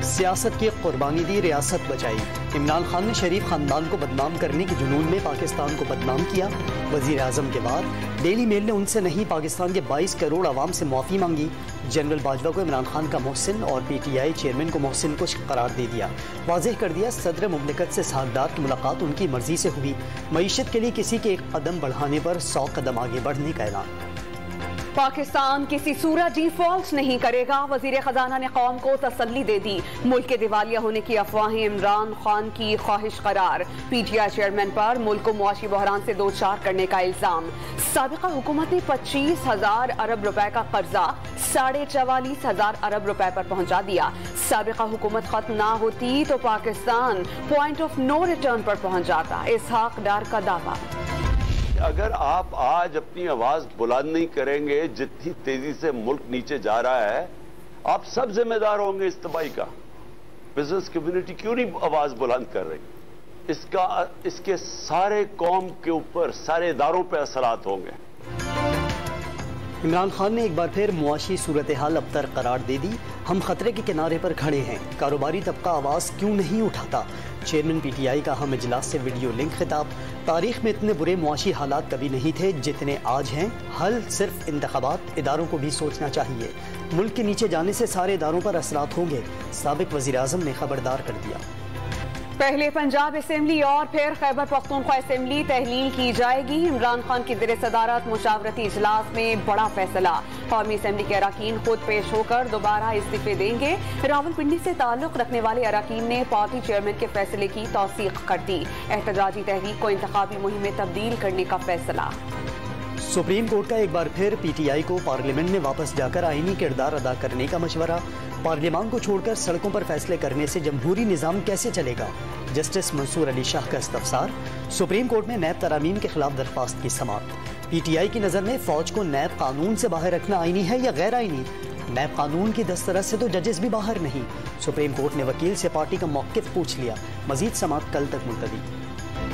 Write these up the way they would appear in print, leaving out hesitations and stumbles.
سیاست کی قربانی دی، ریاست بچائی۔ عمران خان نے شریف خاندان کو بدنام کرنے کے جنون میں پاکستان کو بدنام کیا۔ وزیر اعظم کے بعد ڈیلی میل نے ان سے نہیں پاکستان کے 22 کروڑ عوام سے معافی مانگی۔ جنرل باجوہ کو عمران خان کا محسن اور پی ٹی آئی چیئرمین کو محسن کش قرار دے دیا۔ واضح کر دیا صدر مملکت سے ساکھدار کی ملاقات ان کی مرضی سے ہوئی۔ معیشت کے لیے کسی کے ایک قدم بڑھانے پر 100 قدم آگے بڑھنے کا اعلان۔ پاکستان کسی صورت ڈیفالٹ نہیں کرے گا، وزیر خزانہ نے قوم کو تسلی دے دی۔ ملک کے دیوالیہ ہونے کی افواہیں عمران خان کی خواہش قرار۔ پی ٹی آئی چیئرمین پر ملک کو معاشی بحران سے دوچار کرنے کا الزام۔ سابقہ حکومت نے 25,000 ارب روپے کا قرضہ 44,500 ارب روپے پر پہنچا دیا۔ سابقہ حکومت ختم نہ ہوتی تو Pakistan point of no return پر پہنچ جاتا، اسحاق ڈار کا دعویٰ۔ اگر آپ آج اپنی آواز بلند نہیں کریں گے، جتنی تیزی سے ملک نیچے جا رہا ہے، آپ سب ذمہ دار ہوں گے اس تباہی کا۔ بزنس کمیونٹی کیوں نہیں آواز بلند کر رہی؟ اس کے سارے قوم کے اوپر، سارے اداروں پہ اثرات ہوں گے۔ عمران خان نے ایک بار پھر معاشی صورتحال ابتر قرار دے دی۔ ہم خطرے کے کنارے پر کھڑے ہیں، کاروباری طبقہ آواز کیوں نہیں اٹھاتا؟ چیئرمین پی ٹی آئی کا اہم اجلاس سے ویڈیو لنک خطاب۔ تاریخ میں اتنے برے معاشی حالات کبھی نہیں تھے جتنے آج ہیں، حل صرف انتخابات۔ اداروں کو بھی سوچنا چاہیے، ملک کے نیچے جانے سے سارے اداروں پر اثرات ہوں گے، سابق وزیر اعظم نے خبردار کر دیا۔ پہلے پنجاب اسمبلی اور پھر خیبر پختونخوا اسمبلی تحلیل کی جائے گی۔ عمران خان کی زیر صدارت مشاورتی اجلاس میں بڑا فیصلہ۔ قومی اسمبلی کے اراکین خود پیش ہو کر دوبارہ استعفے دیں گے۔ راولپنڈی سے تعلق رکھنے والے اراکین نے پارٹی چیئرمین کے فیصلے کی توثیق کر دی۔ احتجاجی تحریک کو انتخابی مہم میں تبدیل کرنے کا فیصلہ۔ سپریم کورٹ کا ایک بار پھر پی ٹی آئی کو پارلیمنٹ میں واپس جا کر آئینی کردار ادا کرنے کا مشورہ۔ پارلیمان کو چھوڑ کر سڑکوں پر فیصلے کرنے سے جمہوری نظام کیسے چلے گا؟ جسٹس منصور علی شاہ کا استفسار۔ سپریم کورٹ میں نیب ترامیم کے خلاف درخواست کی سماعت۔ پی ٹی آئی کی نظر میں فوج کو نیب قانون سے باہر رکھنا آئینی ہے یا غیر آئینی؟ نیب قانون کی دسترس سے تو ججز بھی باہر نہیں۔ سپریم کورٹ نے وکیل سے پارٹی کا موقف پوچھ لیا۔ مزید سماعت کل تک ملتوی۔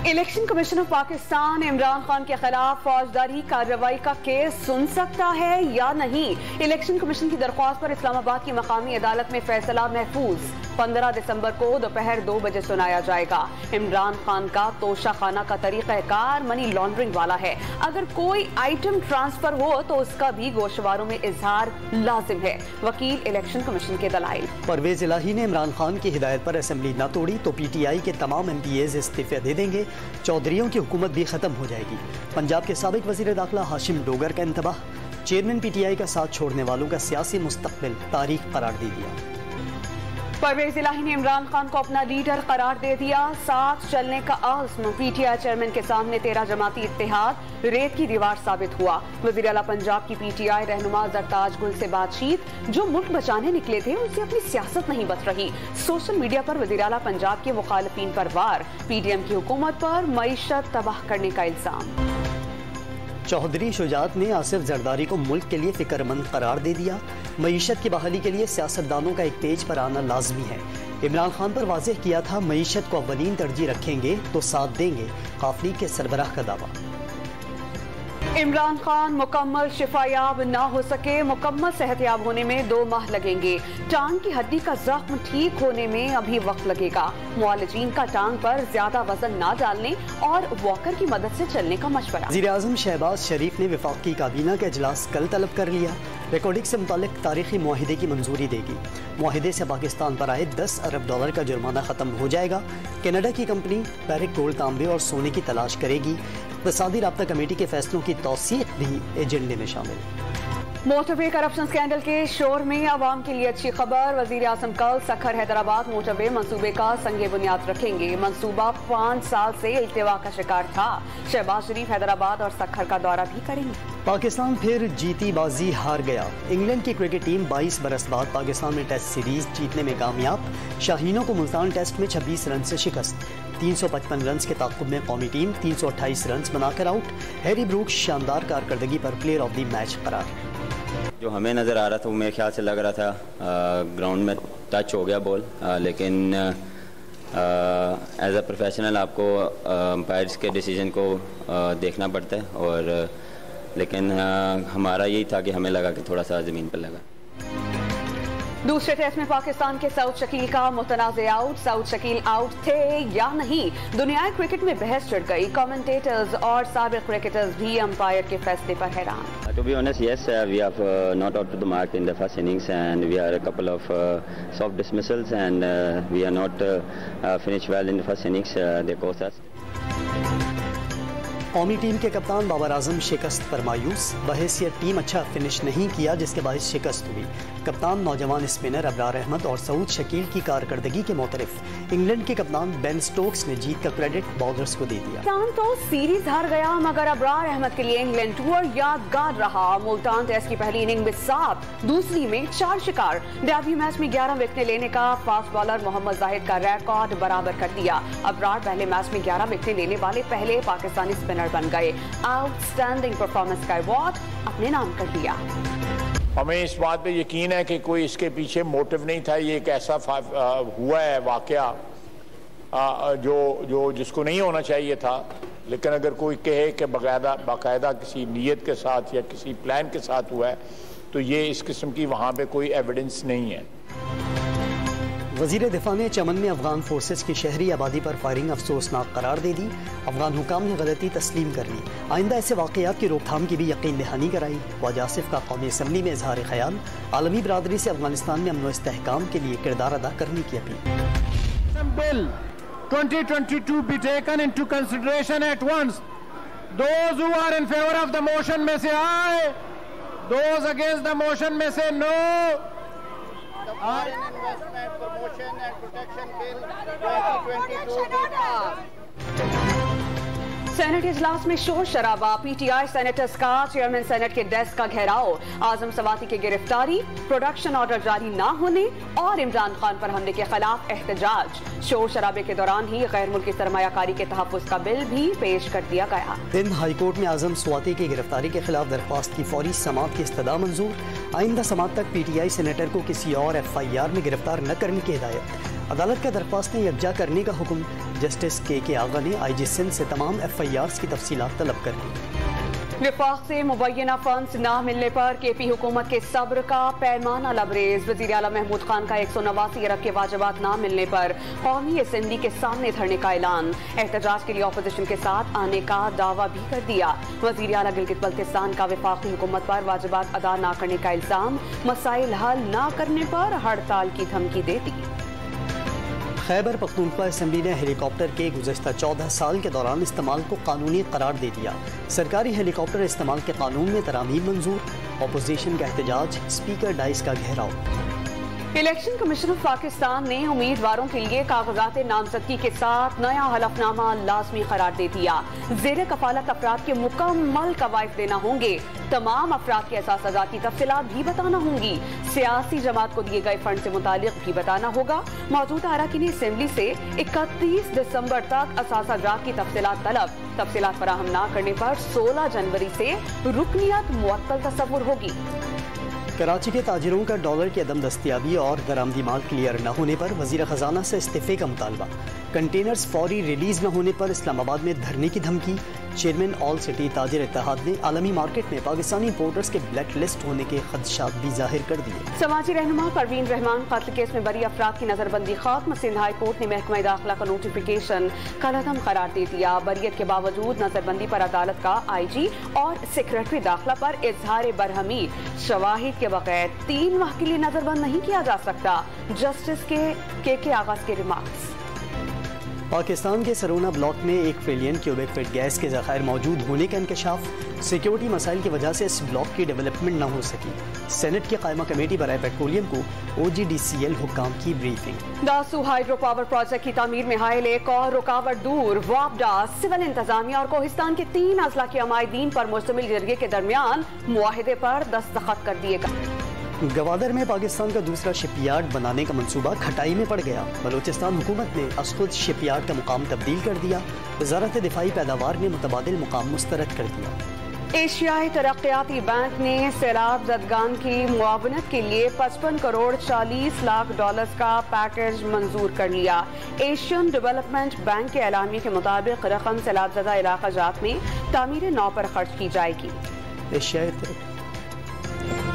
Election commission of Pakistan Imran Khan کے خلاف فوجداری کارروائی کا کیس سن سکتا ہے یا نہیں؟ الیکشن کمیشن کی درخواست پر اسلام آباد کی مقامی عدالت میں فیصلہ محفوظ۔ 15 دسمبر کو دوپہر 2 بجے سنایا جائے گا۔ عمران خان کا توشہ خانہ کا طریقہ کار منی لانڈرنگ والا ہے۔ اگر کوئی آئٹم ٹرانسفر ہو تو اس کا بھی گوشواروں میں اظہار لازم ہے۔ وکیل الیکشن کمیشن کے دلائل۔ پرویز الہی نے عمران خان کی ہدایت پر اسمبلی نہ توڑی تو پی ٹی آئی کے تمام ایم پی ایز استعفے دے دیں گے، چودھریوں کی حکومت بھی ختم ہو جائے گی۔ پنجاب کے سابق وزیر داخلہ ہاشم ڈوگر کا انتباہ۔ چیئرمین پی ٹی آئی کا ساتھ چھوڑنے والوں کا سیاسی مستقبل تاریخ قرار دے دیا۔ پرویز الہی نے عمران خان کو اپنا لیڈر قرار دے دیا، ساتھ چلنے کا عزم۔ پی ٹی آئی چیئرمین کے سامنے 13 جماعتی اتحاد ریت کی دیوار ثابت ہوا۔ وزیر اعلیٰ پنجاب کی پی ٹی آئی رہنما زرتاج گل سے بات چیت۔ جو ملک بچانے نکلے تھے ان سے اپنی سیاست نہیں بچ رہی۔ سوشل میڈیا پر وزیر اعلیٰ پنجاب کے مخالفین پر وار۔ پی ڈی ایم کی حکومت پر معیشت تباہ کرنے کا الزام۔ چودھری شجاعت نے آصف زرداری کو ملک کے لیے فکر مند قرار دے دیا۔ معیشت کی بحالی کے لیے سیاستدانوں کا ایک پیج پر آنا لازمی ہے۔ عمران خان پر واضح کیا تھا معیشت کو اولین ترجیح رکھیں گے تو ساتھ دیں گے، قافلی کے سربراہ کا دعویٰ۔ عمران خان مکمل شفا یاب نہ ہو سکے، مکمل صحت یاب ہونے میں 2 ماہ لگیں گے۔ ٹانگ کی ہڈی کا زخم ٹھیک ہونے میں ابھی وقت لگے گا۔ معالجین کا ٹانگ پر زیادہ وزن نہ ڈالنے اور واکر کی مدد سے چلنے کا مشورہ۔ وزیر اعظم شہباز شریف نے وفاقی کابینہ کا اجلاس کل طلب کر لیا۔ ریکارڈنگ سے متعلق تاریخی معاہدے کی منظوری دے گی۔ معاہدے سے پاکستان پر آئے 10 ارب ڈالر کا جرمانہ ختم ہو جائے گا۔ کینیڈا کی کمپنی پیرک گولڈ، تانبے اور سونے کی تلاش کرے گی۔ اقتصادی رابطہ کمیٹی کے فیصلوں کی توثیق بھی ایجنڈے میں شامل۔ موٹر وے کرپشن اسکینڈل کے شور میں عوام کے لیے اچھی خبر۔ وزیر اعظم کل سکھر حیدرآباد موٹر وے منصوبے کا سنگ بنیاد رکھیں گے۔ منصوبہ 5 سال سے التوا کا شکار تھا۔ شہباز شریف حیدرآباد اور سکھر کا دورہ بھی کریں گے۔ پاکستان پھر جیتی بازی ہار گیا۔ انگلینڈ کی کرکٹ ٹیم 22 برس بعد پاکستان میں ٹیسٹ سیریز جیتنے میں کامیاب۔ شاہینوں کو ملتان ٹیسٹ میں 26 رن سے شکست۔ 355 رنز کے تعاقب میں قومی ٹیم 328 رنز بنا کر آؤٹ۔ ہیری بروکس شاندار کارکردگی پر پلیئر آف دی میچ قرار۔ جو ہمیں نظر آ رہا تھا وہ میرے خیال سے لگ رہا تھا گراؤنڈ میں ٹچ ہو گیا بال، لیکن ایز اے پروفیشنل آپ کو امپائرس کے ڈیسیجن کو دیکھنا پڑتا ہے، اور لیکن ہمارا یہی تھا کہ ہمیں لگا کہ تھوڑا سا زمین پر لگا۔ दूसरे टेस्ट में पाकिस्तान के सऊद शकील का मुतनाज़ आउट। सऊद शकील आउट थे या नहीं, दुनियाई क्रिकेट में बहस छिड़ गई। कमेंटेटर्स और साबिक क्रिकेटर्स भी अंपायर के फैसले पर हैरान। To be honest, yes, we have not out to the mark in the first innings, and we are a couple of soft dismissals, and we are not finished well in the first innings. They cost us. कौमी team के कप्तान बाबर आजम शिकस्त पर मायूस। बहैसियत team अच्छा finish नहीं किया जिसके बायस शिकस्त हुई। कप्तान नौजवान स्पिनर अबरार अहमद और सऊद शकील की कारकर्दगी के मोतरफ इंग्लैंड के कप्तान बेन स्टोक्स ने जीत का क्रेडिट बॉलर्स को दे दिया। मुल्तान तो सीरीज हार गया, मगर अबरार अहमद के लिए इंग्लैंड टूर यादगार रहा। मुल्तान टेस्ट की पहली इनिंग में 7, दूसरी में 4 शिकार। डेब्यू मैच में 11 विकेटें लेने का फास्ट बॉलर मोहम्मद जाहिद का रिकॉर्ड बराबर कर दिया। अबरार पहले मैच में 11 विकेटें लेने वाले पहले पाकिस्तानी स्पिनर बन गए। आउटस्टैंडिंग परफॉर्मेंस का अवार्ड अपने नाम कर लिया। हमें इस बात पे यकीन है कि कोई इसके पीछे मोटिव नहीं था। ये एक ऐसा हुआ है वाकया जो जिसको नहीं होना चाहिए था। लेकिन अगर कोई कहे कि बाकायदा किसी नीयत के साथ या किसी प्लान के साथ हुआ है, तो ये इस किस्म की वहाँ पे कोई एविडेंस नहीं है। वजीर दिफा ने चमन में अफगान फोर्सेस की शहरी आबादी पर फायरिंग अफसोसनाक करार दे दी। अफगान हुकाम ने गलती तस्लीम कर ली। आइंदा ऐसे वाक़यात की रोकथाम की भी यकीन दहानी कराई। ख्वाजा आसिफ का कौमी असम्बली में इजहार ख्याल। आलमी बरादरी से अफगानिस्तान में अमन व इस्तेहकाम के लिए किरदार अदा करने की appeal. Bill 2022 be taken into consideration at once. Those who are in favor of the motion may say aye. Those against the motion may say no. The Foreign Investment Promotion and Protection Bill 2022 be passed. Senate इजलास में शोर शराबा। PTI senators का chairman senate के desk का घेराव। आजम सवाती की गिरफ्तारी, प्रोडक्शन ऑर्डर जारी न होने और इमरान खान पर हमले के खिलाफ एहतजाज। शोर शराबे के दौरान ही गैर मुल्की सरमायाकारी के तहफ़्फ़ुज़ का बिल भी पेश कर दिया गया। दिन हाईकोर्ट में आजम सवाती की गिरफ्तारी के खिलाफ दरख्वास्त की फौरी समाअत की इस्तदा मंजूर। आइंदा समाअत तक पीटीआई सेनेटर को किसी और FIR में गिरफ्तार न करने की हिदायत। अदालत का दरख्वास्तें यकजा करने का हुक्म। जस्टिस के आगा ने IG सिंध से तमाम FIRs की तफसीलात तलब कर दी। विफाक से मुबैना फंड्स न मिलने पर KP हुकूमत के सब्र का पैमाना लबरेज। वज़ीर आला महमूद खान का 189 अरब के वाजिबात न मिलने पर कौमी असेंबली के सामने धरने का ऐलान। एहतजाज के लिए अपोजिशन के साथ आने का दावा भी कर दिया। वज़ीर आला गिलगित बल्तिस्तान का विफाकी हुकूमत पर वाजिबात अदा न करने का इल्जाम। मसाइल हल न करने पर हड़ताल की धमकी दे दी। खैबर पख्तूनख्वा असम्बली ने हेलीकॉप्टर के गुज़श्ता 14 साल के दौरान इस्तेमाल को कानूनी करार दे दिया। सरकारी हेलीकॉप्टर इस्तेमाल के कानून में तरामीम मंजूर। अपोजिशन का एहतजाज, स्पीकर डाइस का घेराव। इलेक्शन कमीशन ऑफ पाकिस्तान ने उम्मीदवारों के लिए कागजात नामजदगी के साथ नया हलफनामा लाजमी करार दे दिया। ज़ेर कफालत अफराद के मुकम्मल कवायद देना होंगे। तमाम अफराद के असासाजात की तफसीलात भी बताना होंगी। सियासी जमात को दिए गए फंड से मुतालिक भी बताना होगा। मौजूदा अरकान असेंबली से 31 दिसंबर तक असासाजात की तफसीलात तलब। तफसीलात फराहम न करने पर 16 जनवरी से रुकनियत मुअत्तल तस्वुर होगी। कराची के ताजिरों का डॉलर की अदम दस्तियाबी और दरामदी माल क्लियर न होने पर वजीर खजाना से इस्तीफे का मुतालबा। कंटेनर्स फौरी रिलीज न होने पर इस्लामाबाद में धरने की धमकी। चेयरमैन ऑल सिटी ताजिर इत्तेहाद ने आलमी मार्केट में पाकिस्तानी इंपोर्टर्स के ब्लैक लिस्ट होने के खदशात भी जाहिर कर दिए। समाजी रहनुमा परवीन रहमान कत्ल केस में बरी अफराद की नजरबंदी खत्म। सिंध हाई कोर्ट ने महकमा दाखिला का नोटिफिकेशन कलअदम करार दे दिया। बरियत के बावजूद नजरबंदी पर अदालत का IG और सेक्रेटरी दाखिला पर इजहार बरहमी। शवाहिद के बगैर 3 माह के लिए नजरबंद नहीं किया जा सकता। जस्टिस के आगाज के रिमार्क्स। पाकिस्तान के सरोना ब्लॉक में 1 ट्रिलियन क्यूबिक फीट गैस के ज़खायर मौजूद होने का इंकशाफ। सिक्योरिटी मसाइल की वजह से इस ब्लॉक की डेवलपमेंट न हो सकी। सेनेट की कायमा कमेटी बराए पेट्रोलियम को OGDCL हुक्काम की briefing. Dasu hydro power project की तामीर में हायल एक और रुकावट दूर। वापडा, सिविल इंतजामिया और कोहिस्तान के 3 अजला के अमायदीन पर मुश्तमिल जरगे के दरमियान मुआहिदे पर दस्तखत कर दिए गए। गवादर में पाकिस्तान का दूसरा शिपयार्ड बनाने का मंसूबा खटाई में पड़ गया। बलूचिस्तान हुकूमत ने असखुद शिपयार्ड का मुकाम तब्दील कर दिया। वजारत दिफाई पैदावार ने मुतबादिल मुकाम मुस्तरद कर दिया। एशियाई तरक्याती बैंक ने सैलाब ज़दगान की मुआवनत के लिए 55 करोड़ 40 लाख डॉलर्स का पैकेज मंजूर कर लिया। एशियन डेवलपमेंट बैंक के ऐलानिए के मुताबिक रकम सैलाबज़दा इलाका जात में तामीर नौ पर खर्च की जाएगी। एशियाई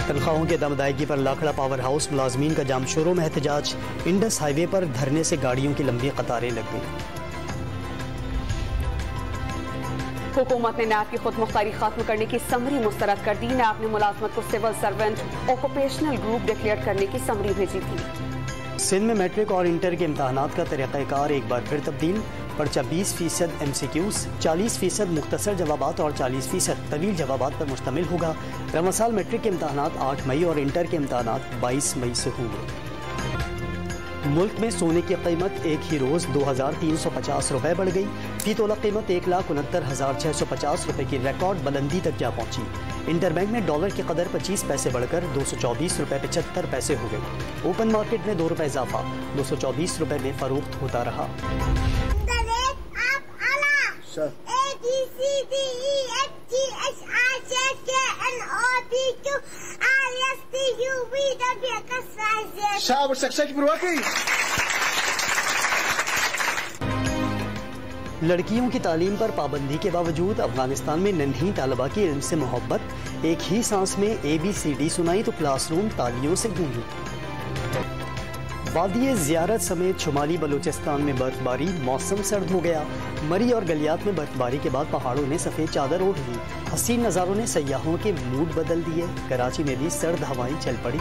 तनख्वाहों की दम अदायगी पर लाखड़ा पावर हाउस मुलाजमीन का जाम शुरू में एहतजाज। इंडस हाईवे पर धरने से गाड़ियों की लंबी कतारें लग गई। हुकूमत ने नैब की खुद मुख्तारी खत्म करने की समरी मुस्तरद कर दी। नैब ने मुलाजमत को civil servant occupational group declare करने की समरी भेजी थी। सिंध में मैट्रिक और इंटर के इम्तहानात का तरीक़ाकार एक बार फिर तब्दील। पर्चा 20% MCQs, 40% मुख्तसर जवाबात और 40% तवील जवाबात पर मुश्तमिल होगा। रवा साल मैट्रिक के इम्तहानात 8 मई और इंटर के इम्तहानात 22 मई से होंगे। मुल्क में सोने की कीमत एक ही रोज़ 2350 रुपये बढ़ गई। फी तोला कीमत 1,69,650 रुपये की रिकॉर्ड बुलंदी तक जा पहुंची। इंटरबैंक में डॉलर की कदर 25 पैसे बढ़कर 224 रुपये 75 पैसे हो गई। ओपन मार्केट में 2 रुपये इजाफा 224 रुपये में फरोख्त होता रहा। लड़कियों की तालीम पर पाबंदी के बावजूद अफगानिस्तान में नन्ही तालिबा की इल्म से मोहब्बत। एक ही सांस में ABCD सुनाई तो क्लासरूम तालियों से गूंजे। वादी ज़ियारत समेत शुमाली बलूचिस्तान में बर्फबारी, मौसम सर्द हो गया। मरी और गलियात में बर्फबारी के बाद पहाड़ों ने सफ़ेद चादर ओढ़ ली। हसीन नज़ारों ने सयाहों के मूड बदल दिए। कराची में भी सर्द हवाएं चल पड़ी।